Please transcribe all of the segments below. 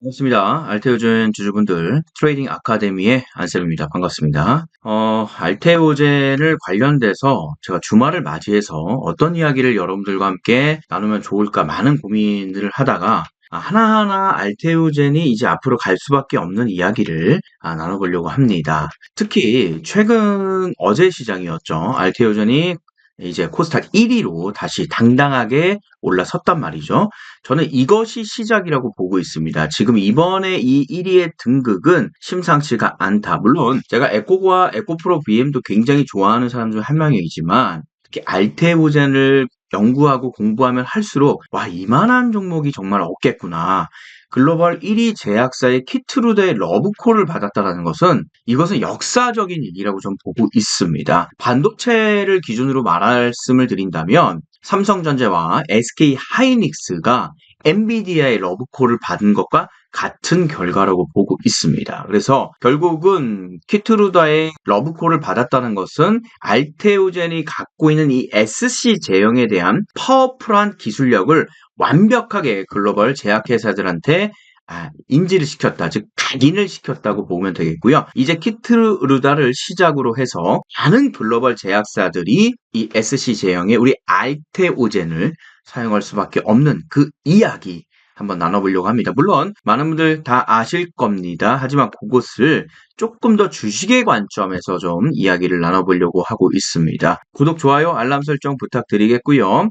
반갑습니다. 알테오젠 주주분들 트레이딩 아카데미의 안쌤입니다. 반갑습니다. 알테오젠을 관련돼서 제가 주말을 맞이해서 어떤 이야기를 여러분들과 함께 나누면 좋을까 많은 고민들을 하다가 하나하나 알테오젠이 이제 앞으로 갈 수밖에 없는 이야기를 나눠보려고 합니다. 특히 최근 어제 시장이었죠. 알테오젠이 이제 코스닥 1위로 다시 당당하게 올라섰단 말이죠. 저는 이것이 시작이라고 보고 있습니다. 지금 이번에 이 1위의 등극은 심상치가 않다. 물론 제가 에코과 에코프로 BM도 굉장히 좋아하는 사람 중 한 명이지만 특히 알테오젠을 연구하고 공부하면 할수록 와, 이만한 종목이 정말 없겠구나. 글로벌 1위 제약사의 키트루드의 러브콜을 받았다는 것은 이것은 역사적인 일이라고 좀 보고 있습니다. 반도체를 기준으로 말씀을 드린다면 삼성전자와 SK 하이닉스가 엔비디아의 러브콜을 받은 것과 같은 결과라고 보고 있습니다. 그래서 결국은 키트루다의 러브콜을 받았다는 것은 알테오젠이 갖고 있는 이 SC 제형에 대한 파워풀한 기술력을 완벽하게 글로벌 제약회사들한테 인지를 시켰다, 즉 각인을 시켰다고 보면 되겠고요. 이제 키트루다를 시작으로 해서 많은 글로벌 제약사들이 이 SC 제형의 우리 알테오젠을 사용할 수밖에 없는 그 이야기 한번 나눠보려고 합니다. 물론 많은 분들 다 아실 겁니다. 하지만 그것을 조금 더 주식의 관점에서 좀 이야기를 나눠보려고 하고 있습니다. 구독, 좋아요, 알람 설정 부탁드리겠고요.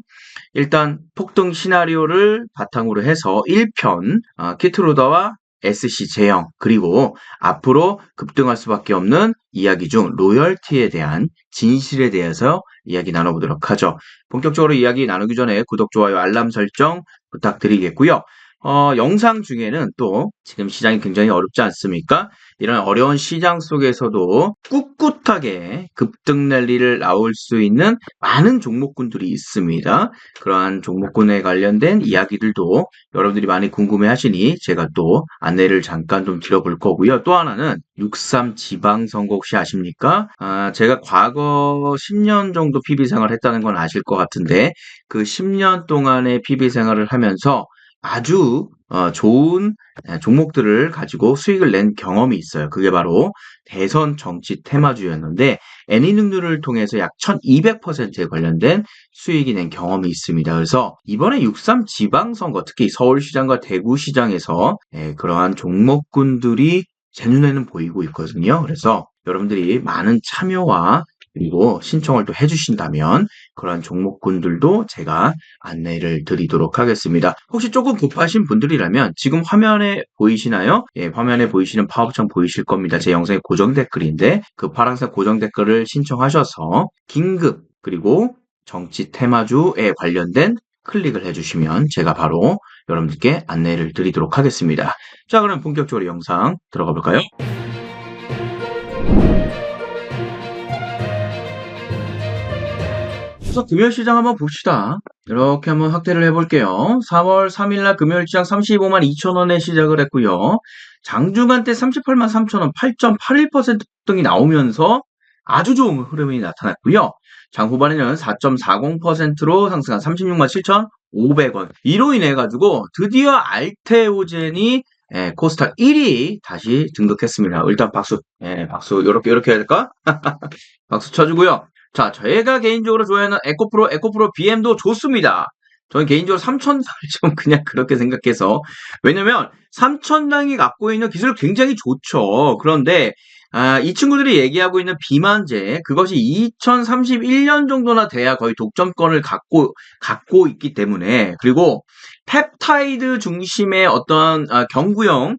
일단 폭등 시나리오를 바탕으로 해서 1편 키트로다와 SC 제형, 그리고 앞으로 급등할 수밖에 없는 이야기 중 로열티에 대한 진실에 대해서 이야기 나눠보도록 하죠. 본격적으로 이야기 나누기 전에 구독, 좋아요, 알람 설정 부탁드리겠고요. 영상 중에는 또 지금 시장이 굉장히 어렵지 않습니까? 이런 어려운 시장 속에서도 꿋꿋하게 급등 랠리를 나올 수 있는 많은 종목군들이 있습니다. 그러한 종목군에 관련된 이야기들도 여러분들이 많이 궁금해 하시니 제가 또 안내를 잠깐 좀 드려볼 거고요. 또 하나는 6.3 지방선거 혹시 아십니까? 제가 과거 10년 정도 PB 생활을 했다는 건 아실 것 같은데 그 10년 동안의 PB 생활을 하면서 아주 좋은 종목들을 가지고 수익을 낸 경험이 있어요. 그게 바로 대선 정치 테마주였는데 애니능률을 통해서 약 1200%에 관련된 수익이 낸 경험이 있습니다. 그래서 이번에 6.3 지방선거, 특히 서울시장과 대구시장에서 그러한 종목군들이 제 눈에는 보이고 있거든요. 그래서 여러분들이 많은 참여와 그리고 신청을 또 해주신다면 그러한 종목군들도 제가 안내를 드리도록 하겠습니다. 혹시 조금 급하신 분들이라면 지금 화면에 보이시나요? 예, 화면에 보이시는 파업창 보이실 겁니다. 제 영상의 고정 댓글인데 그 파란색 고정 댓글을 신청하셔서 긴급 그리고 정치 테마주에 관련된 클릭을 해주시면 제가 바로 여러분들께 안내를 드리도록 하겠습니다. 자, 그럼 본격적으로 영상 들어가 볼까요? 우선 금요일 시장 한번 봅시다. 이렇게 한번 확대를 해볼게요. 4월 3일날 금요일 시장 35만 2천원에 시작을 했고요. 장중한 때 38만 3천원 8.81% 급등이 나오면서 아주 좋은 흐름이 나타났고요. 장 후반에는 4.40%로 상승한 36만 7,500원. 이로 인해 가지고 드디어 알테오젠이 코스닥 1위 다시 등극했습니다. 일단 박수. 박수. 이렇게 해야 될까? 박수 쳐주고요. 자, 저희가 개인적으로 좋아하는 에코프로 BM도 좋습니다. 저는 개인적으로 3천당을 좀 그냥 그렇게 생각해서. 왜냐면 3천당이 갖고 있는 기술 굉장히 좋죠. 그런데 이 친구들이 얘기하고 있는 비만제, 그것이 2031년 정도나 돼야 거의 독점권을 갖고 있기 때문에, 그리고 펩타이드 중심의 어떤 경구형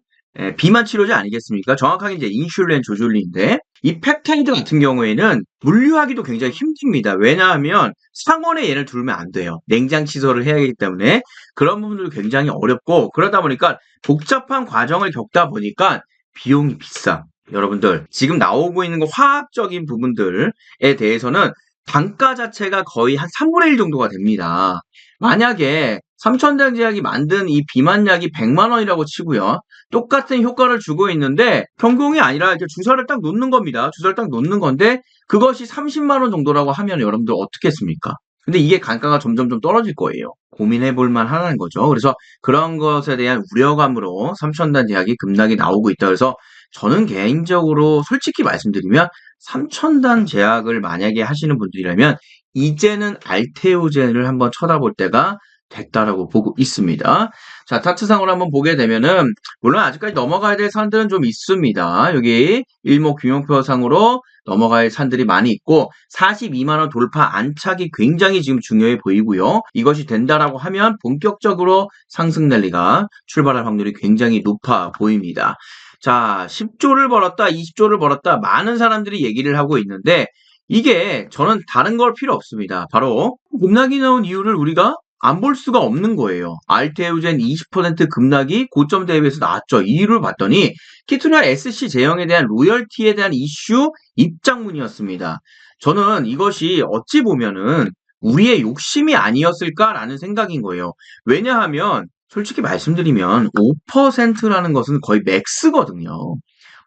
비만 치료제 아니겠습니까? 정확하게 이제 인슐린 조절리인데 이 펩타이드 같은 경우에는 분류하기도 굉장히 힘듭니다. 왜냐하면 상온에 얘를 두면 안 돼요. 냉장 시설을 해야 하기 때문에 그런 부분들도 굉장히 어렵고, 그러다 보니까 복잡한 과정을 겪다 보니까 비용이 비싸. 여러분들 지금 나오고 있는 거 화학적인 부분들에 대해서는 단가 자체가 거의 한 3분의 1 정도가 됩니다. 만약에 삼천당 제약이 만든 이 비만약이 100만 원이라고 치고요. 똑같은 효과를 주고 있는데 경공이 아니라 이렇게 주사를 딱 놓는 겁니다. 주사를 딱 놓는 건데 그것이 30만 원 정도라고 하면 여러분들 어떻겠습니까? 근데 이게 단가가 점점 좀 떨어질 거예요. 고민해 볼 만하다는 거죠. 그래서 그런 것에 대한 우려감으로 삼천단 제약이 급락이 나오고 있다. 그래서 저는 개인적으로 솔직히 말씀드리면 삼천단 제약을 만약에 하시는 분들이라면 이제는 알테오젠을 한번 쳐다볼 때가 됐다라고 보고 있습니다. 자, 차트상으로 한번 보게 되면은 물론 아직까지 넘어가야 될 산들은 좀 있습니다. 여기 일목균형표상으로 넘어갈 산들이 많이 있고 42만 원 돌파 안착이 굉장히 지금 중요해 보이고요. 이것이 된다라고 하면 본격적으로 상승 랠리가 출발할 확률이 굉장히 높아 보입니다. 자, 10조를 벌었다, 20조를 벌었다 많은 사람들이 얘기를 하고 있는데 이게 저는 다른 걸 필요 없습니다. 바로 급락이 나온 이유를 우리가 안 볼 수가 없는 거예요. 알테오젠 20% 급락이 고점 대비해서 나왔죠. 이유를 봤더니 키투뉴얼 SC 제형에 대한 로열티에 대한 이슈 입장문이었습니다. 저는 이것이 어찌 보면은 우리의 욕심이 아니었을까라는 생각인 거예요. 왜냐하면 솔직히 말씀드리면 5%라는 것은 거의 맥스거든요.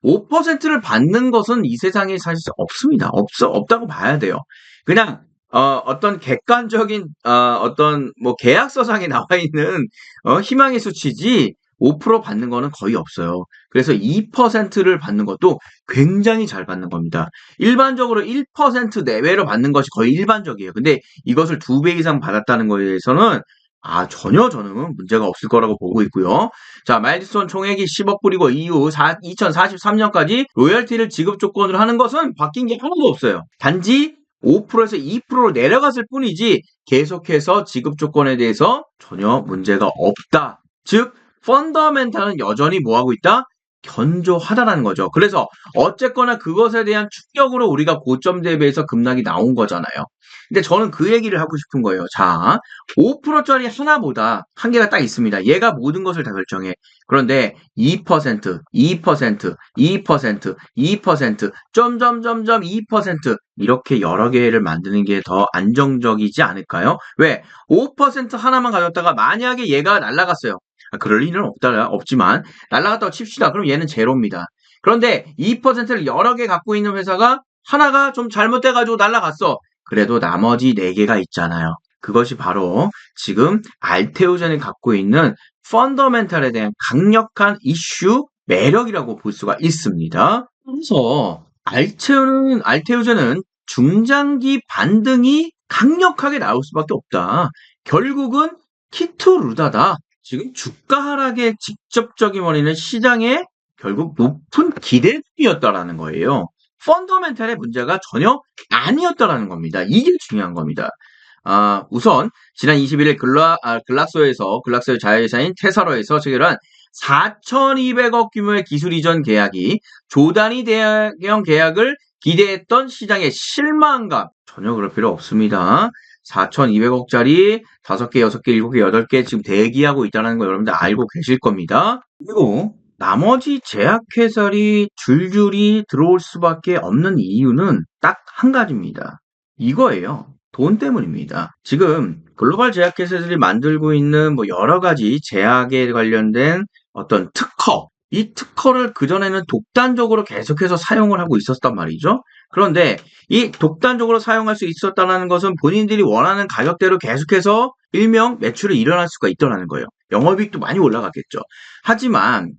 5%를 받는 것은 이 세상에 사실 없습니다. 없다고 봐야 돼요. 그냥 어떤 객관적인 어떤 뭐 계약서상에 나와 있는 희망의 수치지 5% 받는 거는 거의 없어요. 그래서 2%를 받는 것도 굉장히 잘 받는 겁니다. 일반적으로 1% 내외로 받는 것이 거의 일반적이에요. 근데 이것을 2배 이상 받았다는 거에 대해서는 전혀 저는 문제가 없을 거라고 보고 있고요. 자, 마일스톤 총액이 10억 불이고 이후 2043년까지 로열티를 지급 조건으로 하는 것은 바뀐 게 하나도 없어요. 단지 5%에서 2%로 내려갔을 뿐이지 계속해서 지급 조건에 대해서 전혀 문제가 없다. 즉 펀더멘탈은 여전히 뭐하고 있다? 견조하다라는 거죠. 그래서 어쨌거나 그것에 대한 충격으로 우리가 고점 대비해서 급락이 나온 거잖아요. 근데 저는 그 얘기를 하고 싶은 거예요. 자, 5%짜리 하나보다 한계가 딱 있습니다. 얘가 모든 것을 다 결정해. 그런데 2%, 2%, 2%, 2%, 점점점점 2% 이렇게 여러 개를 만드는 게 더 안정적이지 않을까요? 왜? 5% 하나만 가졌다가 만약에 얘가 날아갔어요. 그럴 일은 없지만 날아갔다고 칩시다. 그럼 얘는 제로입니다. 그런데 2%를 여러 개 갖고 있는 회사가 하나가 좀 잘못돼가지고 날아갔어. 그래도 나머지 4개가 있잖아요. 그것이 바로 지금 알테오젠이 갖고 있는 펀더멘탈에 대한 강력한 이슈 매력이라고 볼 수가 있습니다. 그래서 알테오젠은 중장기 반등이 강력하게 나올 수밖에 없다. 결국은 키투루다다. 지금 주가 하락의 직접적인 원인은 시장의 결국 높은 기대감이었다라는 거예요. 펀더멘탈의 문제가 전혀 아니었다라는 겁니다. 이게 중요한 겁니다. 우선 지난 21일 글락소의 자회사인 테사로에서 체결한 4,200억 규모의 기술 이전 계약이 조단위 대형 계약을 기대했던 시장의 실망감 전혀 그럴 필요 없습니다. 4,200억짜리 5개, 6개, 7개, 8개 지금 대기하고 있다는 거 여러분들 알고 계실 겁니다. 그리고 나머지 제약회사들이 줄줄이 들어올 수밖에 없는 이유는 딱 한 가지입니다. 이거예요. 돈 때문입니다. 지금 글로벌 제약회사들이 만들고 있는 뭐 여러 가지 제약에 관련된 어떤 특허, 이 특허를 그전에는 독단적으로 계속해서 사용을 하고 있었단 말이죠. 그런데 이 독단적으로 사용할 수 있었다는 것은 본인들이 원하는 가격대로 계속해서 일명 매출이 일어날 수가 있더라는 거예요. 영업이익도 많이 올라갔겠죠. 하지만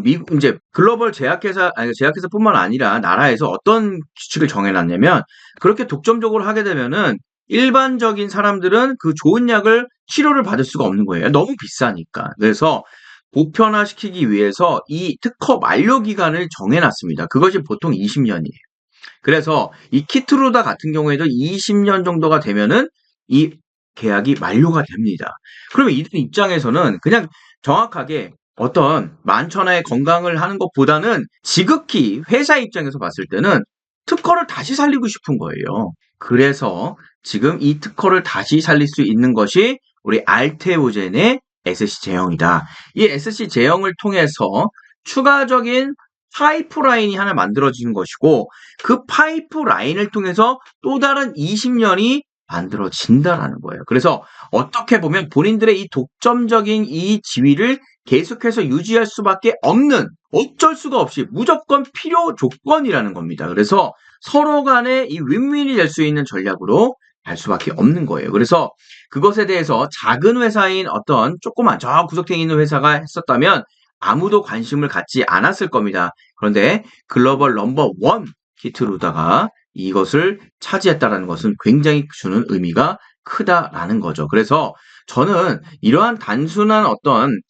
미국 이제 글로벌 제약회사뿐만 아니라 나라에서 어떤 규칙을 정해놨냐면 그렇게 독점적으로 하게 되면은 일반적인 사람들은 그 좋은 약을 치료를 받을 수가 없는 거예요. 너무 비싸니까. 그래서 보편화시키기 위해서 이 특허 만료 기간을 정해놨습니다. 그것이 보통 20년이에요. 그래서 이 키트루다 같은 경우에도 20년 정도가 되면은 이 계약이 만료가 됩니다. 그러면 이들 입장에서는 그냥 정확하게 어떤 만천하의 건강을 하는 것보다는 지극히 회사 입장에서 봤을 때는 특허를 다시 살리고 싶은 거예요. 그래서 지금 이 특허를 다시 살릴 수 있는 것이 우리 알테오젠의 SC 제형이다. 이 SC 제형을 통해서 추가적인 파이프라인이 하나 만들어지는 것이고 그 파이프라인을 통해서 또 다른 20년이 만들어진다라는 거예요. 그래서 어떻게 보면 본인들의 이 독점적인 이 지위를 계속해서 유지할 수밖에 없는 어쩔 수가 없이 무조건 필요 조건이라는 겁니다. 그래서 서로 간에 이 윈윈이 될 수 있는 전략으로 갈 수밖에 없는 거예요. 그래서 그것에 대해서 작은 회사인 어떤 조그만 저 구석탱이 있는 회사가 했었다면 아무도 관심을 갖지 않았을 겁니다. 그런데 글로벌 넘버 원 히트로다가 이것을 차지했다라는 것은 굉장히 주는 의미가 크다라는 거죠. 그래서 저는 이러한 단순한 어떤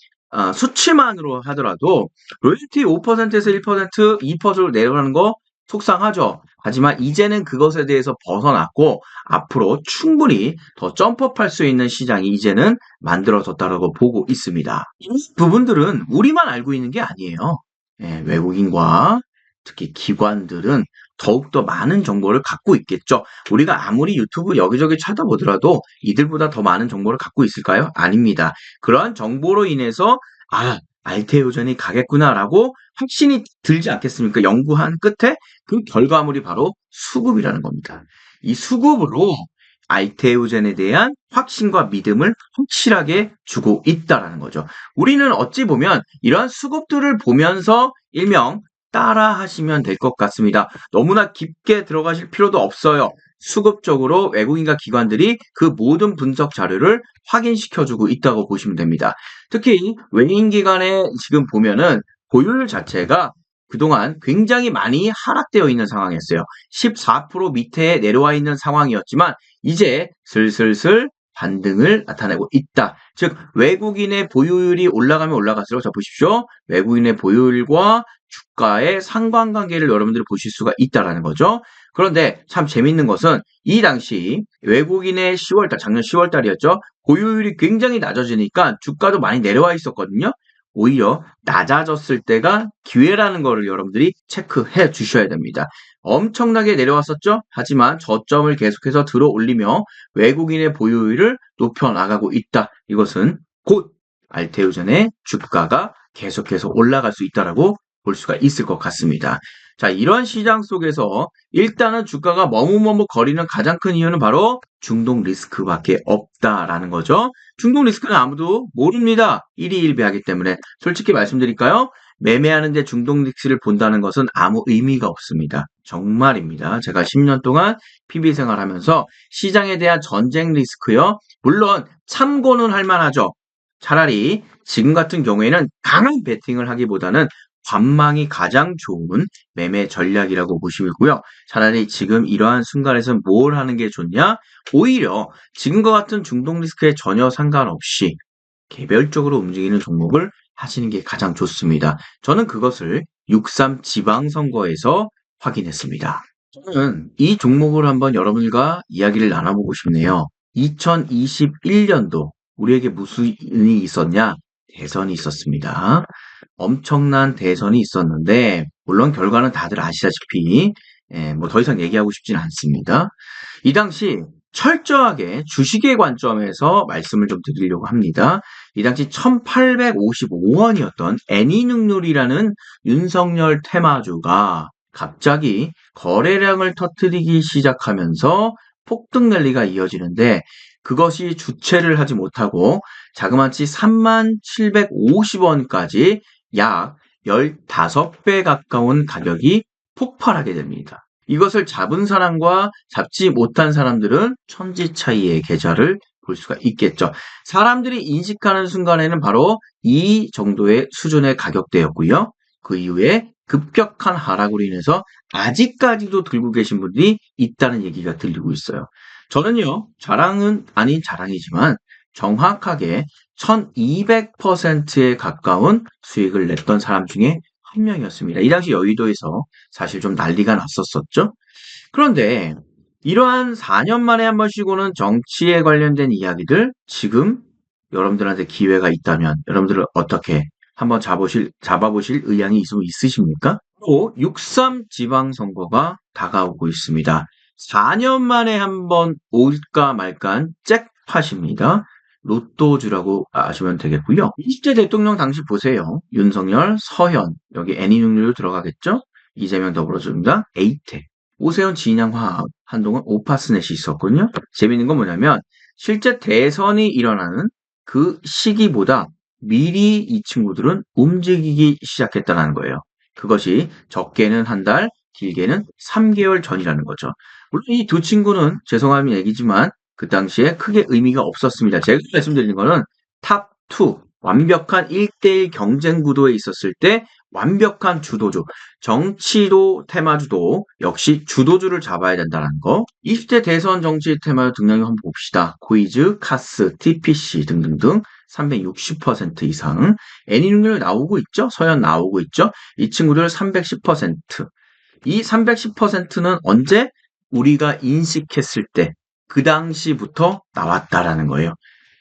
수치만으로 하더라도 로열티 5%에서 1%, 2%로 내려가는 거 속상하죠. 하지만 이제는 그것에 대해서 벗어났고 앞으로 충분히 더 점프업할 수 있는 시장이 이제는 만들어졌다고 보고 있습니다. 이 부분들은 우리만 알고 있는 게 아니에요. 예, 외국인과 특히 기관들은 더욱더 많은 정보를 갖고 있겠죠. 우리가 아무리 유튜브 여기저기 찾아보더라도 이들보다 더 많은 정보를 갖고 있을까요? 아닙니다. 그러한 정보로 인해서 알테오전이 가겠구나라고 확신이 들지 않겠습니까? 연구한 끝에 그 결과물이 바로 수급이라는 겁니다. 이 수급으로 알테오젠에 대한 확신과 믿음을 확실하게 주고 있다라는 거죠. 우리는 어찌 보면 이러한 수급들을 보면서 일명 따라 하시면 될 것 같습니다. 너무나 깊게 들어가실 필요도 없어요. 수급적으로 외국인과 기관들이 그 모든 분석 자료를 확인시켜주고 있다고 보시면 됩니다. 특히 외인 기관에 지금 보면은 보유율 자체가 그동안 굉장히 많이 하락되어 있는 상황이었어요. 14% 밑에 내려와 있는 상황이었지만 이제 슬슬슬 반등을 나타내고 있다. 즉 외국인의 보유율이 올라가면 올라갈수록 자 보십시오. 외국인의 보유율과 주가의 상관관계를 여러분들이 보실 수가 있다라는 거죠. 그런데 참 재밌는 것은 이 당시 외국인의 10월달, 작년 10월달이었죠. 보유율이 굉장히 낮아지니까 주가도 많이 내려와 있었거든요. 오히려 낮아졌을 때가 기회라는 거를 여러분들이 체크해 주셔야 됩니다. 엄청나게 내려왔었죠. 하지만 저점을 계속해서 들어 올리며 외국인의 보유율을 높여 나가고 있다. 이것은 곧 알테오전의 주가가 계속해서 올라갈 수 있다라고 볼 수가 있을 것 같습니다. 자, 이런 시장 속에서 일단은 주가가 머뭇머뭇거리는 가장 큰 이유는 바로 중동 리스크밖에 없다라는 거죠. 중동 리스크는 아무도 모릅니다. 일희일비하기 때문에. 솔직히 말씀드릴까요? 매매하는데 중동 리스크를 본다는 것은 아무 의미가 없습니다. 정말입니다. 제가 10년 동안 PB 생활하면서 시장에 대한 전쟁 리스크요. 물론 참고는 할 만하죠. 차라리 지금 같은 경우에는 강한 베팅을 하기보다는 관망이 가장 좋은 매매 전략이라고 보시고요. 차라리 지금 이러한 순간에서 뭘 하는 게 좋냐? 오히려 지금과 같은 중동 리스크에 전혀 상관없이 개별적으로 움직이는 종목을 하시는 게 가장 좋습니다. 저는 그것을 6.3 지방선거에서 확인했습니다. 저는 이 종목을 한번 여러분과 이야기를 나눠보고 싶네요. 2021년도 우리에게 무슨 일이 있었냐? 대선이 있었습니다. 엄청난 대선이 있었는데 물론 결과는 다들 아시다시피 뭐 더 이상 얘기하고 싶지는 않습니다. 이 당시 철저하게 주식의 관점에서 말씀을 좀 드리려고 합니다. 이 당시 1855원이었던 애니눅눌이라는 윤석열 테마주가 갑자기 거래량을 터뜨리기 시작하면서 폭등 랠리가 이어지는데 그것이 주체를 하지 못하고 자그마치 3750원까지 약 15배 가까운 가격이 폭발하게 됩니다. 이것을 잡은 사람과 잡지 못한 사람들은 천지 차이의 계좌를 볼 수가 있겠죠. 사람들이 인식하는 순간에는 바로 이 정도의 수준의 가격대였고요. 그 이후에 급격한 하락으로 인해서 아직까지도 들고 계신 분들이 있다는 얘기가 들리고 있어요. 저는요, 자랑은 아닌 자랑이지만 정확하게 1200%에 가까운 수익을 냈던 사람 중에 한 명이었습니다. 이 당시 여의도에서 사실 좀 난리가 났었었죠. 그런데 이러한 4년 만에 한 번씩 오는 정치에 관련된 이야기들 지금 여러분들한테 기회가 있다면 여러분들은 어떻게 한번 잡아보실 의향이 있으십니까? 또 6.3 지방선거가 다가오고 있습니다. 4년 만에 한 번 올까 말까한 잭팟입니다. 로또주라고 아시면 되겠고요. 20대 대통령 당시 보세요. 윤석열, 서현, 여기 애니눅률 들어가겠죠? 이재명 더불어줍니다. 에이텍, 오세훈, 진양화학, 한동안 오파스넷이 있었거든요. 재밌는 건 뭐냐면 실제 대선이 일어나는 그 시기보다 미리 이 친구들은 움직이기 시작했다는 거예요. 그것이 적게는 한 달, 길게는 3개월 전이라는 거죠. 물론 이 두 친구는 죄송함이 얘기지만 그 당시에 크게 의미가 없었습니다. 제가 말씀드리는 거는 탑2 완벽한 1대1 경쟁 구도에 있었을 때 완벽한 주도주, 정치도 테마주도 역시 주도주를 잡아야 된다는 거. 20대 대선 정치 테마 등락률 한번 봅시다. 코이즈, 카스, TPC 등등등 360% 이상. 애니능률 나오고 있죠? 서현 나오고 있죠? 이 친구들 310%. 이 310%는 언제? 우리가 인식했을 때, 그 당시부터 나왔다라는 거예요.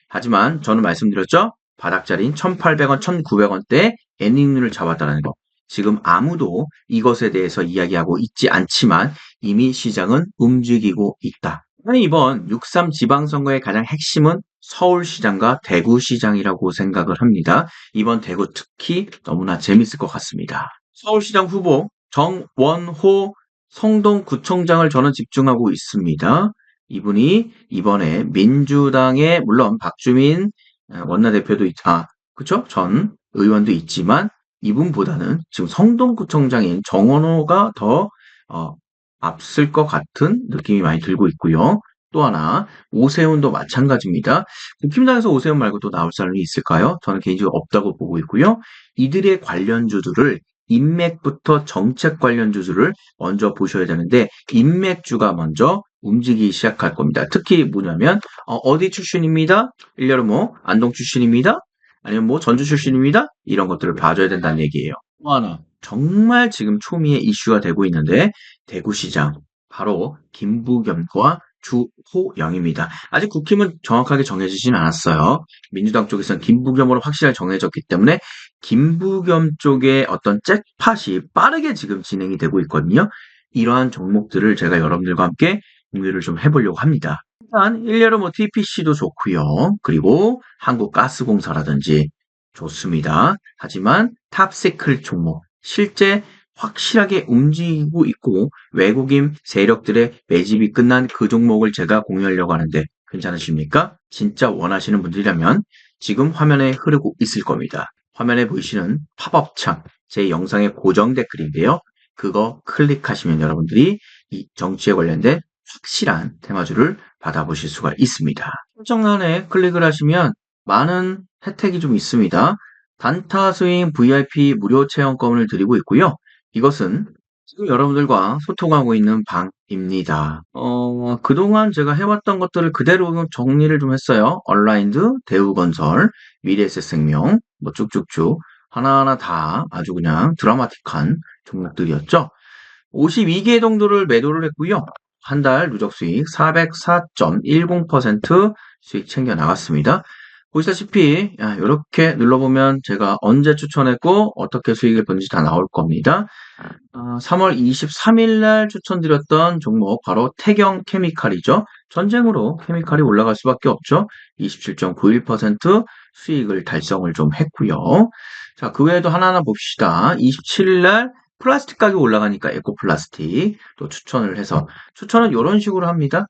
하지만 저는 말씀드렸죠? 바닥자리인 1,800원, 1,900원대에 애닝률을 잡았다는 거. 지금 아무도 이것에 대해서 이야기하고 있지 않지만 이미 시장은 움직이고 있다. 이번 6.3 지방선거의 가장 핵심은 서울시장과 대구시장이라고 생각을 합니다. 이번 대구 특히 너무나 재밌을 것 같습니다. 서울시장 후보 정원호 성동구청장을 저는 집중하고 있습니다. 이분이 이번에 민주당의 물론 박주민 원내대표도 그쵸? 전 의원도 있지만 이분보다는 지금 성동구청장인 정원호가 더 앞설 것 같은 느낌이 많이 들고 있고요. 또 하나 오세훈도 마찬가지입니다. 국힘당에서 오세훈 말고 또 나올 사람이 있을까요? 저는 개인적으로 없다고 보고 있고요. 이들의 관련주들을 인맥부터 정책 관련주들을 먼저 보셔야 되는데 인맥주가 먼저 움직이기 시작할 겁니다. 특히 뭐냐면 어디 출신입니다. 일례로 뭐 안동 출신입니다. 아니면 뭐 전주 출신입니다. 이런 것들을 봐줘야 된다는 얘기예요. 또 하나 정말 지금 초미의 이슈가 되고 있는데 대구시장 바로 김부겸과 주호영입니다. 아직 국힘은 정확하게 정해지진 않았어요. 민주당 쪽에서는 김부겸으로 확실하게 정해졌기 때문에 김부겸 쪽의 어떤 잭팟이 빠르게 지금 진행이 되고 있거든요. 이러한 종목들을 제가 여러분들과 함께 공유를 좀 해보려고 합니다. 일단 일례로 뭐 TPC도 좋고요. 그리고 한국가스공사라든지 좋습니다. 하지만 탑시클 종목 실제 확실하게 움직이고 있고 외국인 세력들의 매집이 끝난 그 종목을 제가 공유하려고 하는데 괜찮으십니까? 진짜 원하시는 분들이라면 지금 화면에 흐르고 있을 겁니다. 화면에 보이시는 팝업창 제 영상의 고정 댓글인데요. 그거 클릭하시면 여러분들이 이 정치에 관련된 확실한 테마주를 받아보실 수가 있습니다. 설정란에 클릭을 하시면 많은 혜택이 좀 있습니다. 단타 스윙 VIP 무료 체험권을 드리고 있고요. 이것은 지금 여러분들과 소통하고 있는 방입니다. 그동안 제가 해왔던 것들을 그대로 정리를 좀 했어요. 얼라인드, 대우건설, 미래에셋생명, 뭐 쭉쭉쭉 하나하나 다 아주 그냥 드라마틱한 종목들이었죠. 52개 정도를 매도를 했고요. 한 달 누적 수익 404.10% 수익 챙겨 나갔습니다. 보시다시피 이렇게 눌러보면 제가 언제 추천했고 어떻게 수익을 본지 다 나올 겁니다. 3월 23일 날 추천드렸던 종목 바로 태경 케미칼이죠. 전쟁으로 케미칼이 올라갈 수밖에 없죠. 27.91% 수익을 달성을 좀 했고요. 자, 그 외에도 하나하나 봅시다. 27일 날 플라스틱 가격이 올라가니까 에코플라스틱 또 추천을 해서 추천은 이런 식으로 합니다.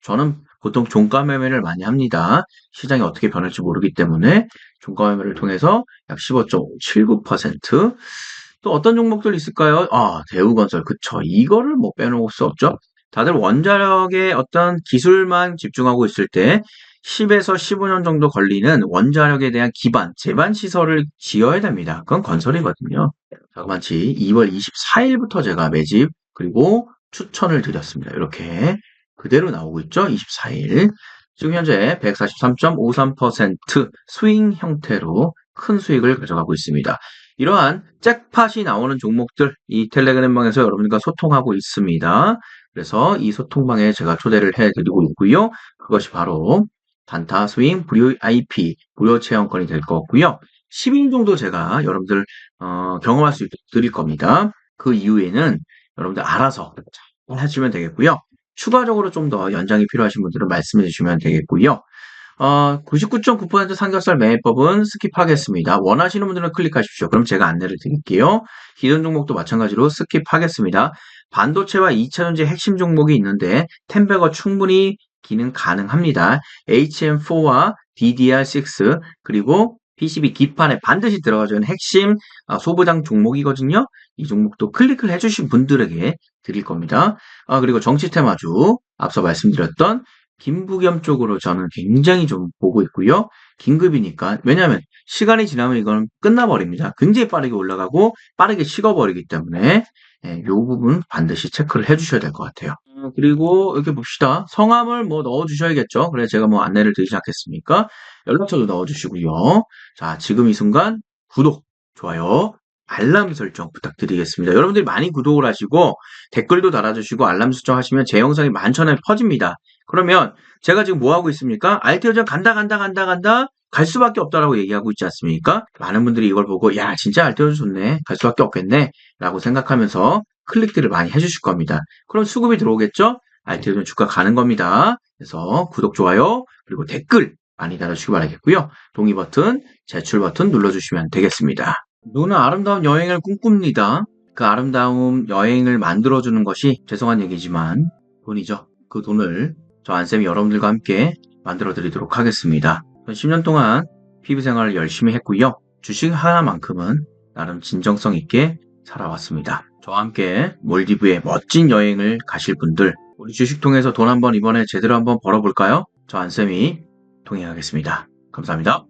저는 보통 종가 매매를 많이 합니다. 시장이 어떻게 변할지 모르기 때문에 종가 매매를 통해서 약 15.79%. 또 어떤 종목들 있을까요? 대우건설. 그쵸. 이거를 뭐 빼놓을 수 없죠. 다들 원자력의 어떤 기술만 집중하고 있을 때 10에서 15년 정도 걸리는 원자력에 대한 기반, 제반 시설을 지어야 됩니다. 그건 건설이거든요. 자그마치 2월 24일부터 제가 매집 그리고 추천을 드렸습니다. 이렇게 그대로 나오고 있죠. 24일. 지금 현재 143.53% 스윙 형태로 큰 수익을 가져가고 있습니다. 이러한 잭팟이 나오는 종목들 이 텔레그램방에서 여러분과 소통하고 있습니다. 그래서 이 소통방에 제가 초대를 해드리고 있고요. 그것이 바로 단타 스윙 VIP 무료 체험권이 될 것 같고요. 10일 정도 제가 여러분들 경험할 수 있도록 드릴 겁니다. 그 이후에는 여러분들 알아서 잘 하시면 되겠고요. 추가적으로 좀 더 연장이 필요하신 분들은 말씀해 주시면 되겠고요. 99.9% 삼겹살 매매법은 스킵하겠습니다. 원하시는 분들은 클릭하십시오. 그럼 제가 안내를 드릴게요. 기존 종목도 마찬가지로 스킵하겠습니다. 반도체와 2차전지 핵심 종목이 있는데 템베거 충분히 기능 가능합니다. HM4와 DDR6 그리고 PCB 기판에 반드시 들어가줘야 하는 핵심 소부장 종목이거든요. 이 종목도 클릭을 해주신 분들에게 드릴 겁니다. 그리고 정치테마주 앞서 말씀드렸던 김부겸 쪽으로 저는 굉장히 좀 보고 있고요. 긴급이니까 왜냐하면 시간이 지나면 이건 끝나버립니다. 굉장히 빠르게 올라가고 빠르게 식어버리기 때문에 이 부분 반드시 체크를 해주셔야 될 것 같아요. 그리고 이렇게 봅시다. 성함을 뭐 넣어주셔야겠죠. 그래서 제가 뭐 안내를 드리지 않겠습니까? 연락처도 넣어주시고요. 자, 지금 이 순간 구독, 좋아요, 알람 설정 부탁드리겠습니다. 여러분들이 많이 구독을 하시고 댓글도 달아주시고 알람 설정하시면 제 영상이 만천하에 퍼집니다. 그러면 제가 지금 뭐 하고 있습니까? 알테오전 간다 갈 수밖에 없다라고 얘기하고 있지 않습니까? 많은 분들이 이걸 보고 야 진짜 알테오전 좋네 갈 수밖에 없겠네 라고 생각하면서 클릭들을 많이 해주실 겁니다. 그럼 수급이 들어오겠죠? 알테오전 주가 가는 겁니다. 그래서 구독, 좋아요, 그리고 댓글 많이 달아주시기 바라겠고요. 동의 버튼, 제출 버튼 눌러주시면 되겠습니다. 누구는 아름다운 여행을 꿈꿉니다. 그 아름다운 여행을 만들어주는 것이 죄송한 얘기지만 돈이죠. 그 돈을 저 안쌤이 여러분들과 함께 만들어 드리도록 하겠습니다. 10년 동안 피부 생활을 열심히 했고요. 주식 하나만큼은 나름 진정성 있게 살아왔습니다. 저와 함께 몰디브에 멋진 여행을 가실 분들, 우리 주식 통해서 돈 한번 이번에 제대로 한번 벌어볼까요? 저 안쌤이 동행하겠습니다. 감사합니다.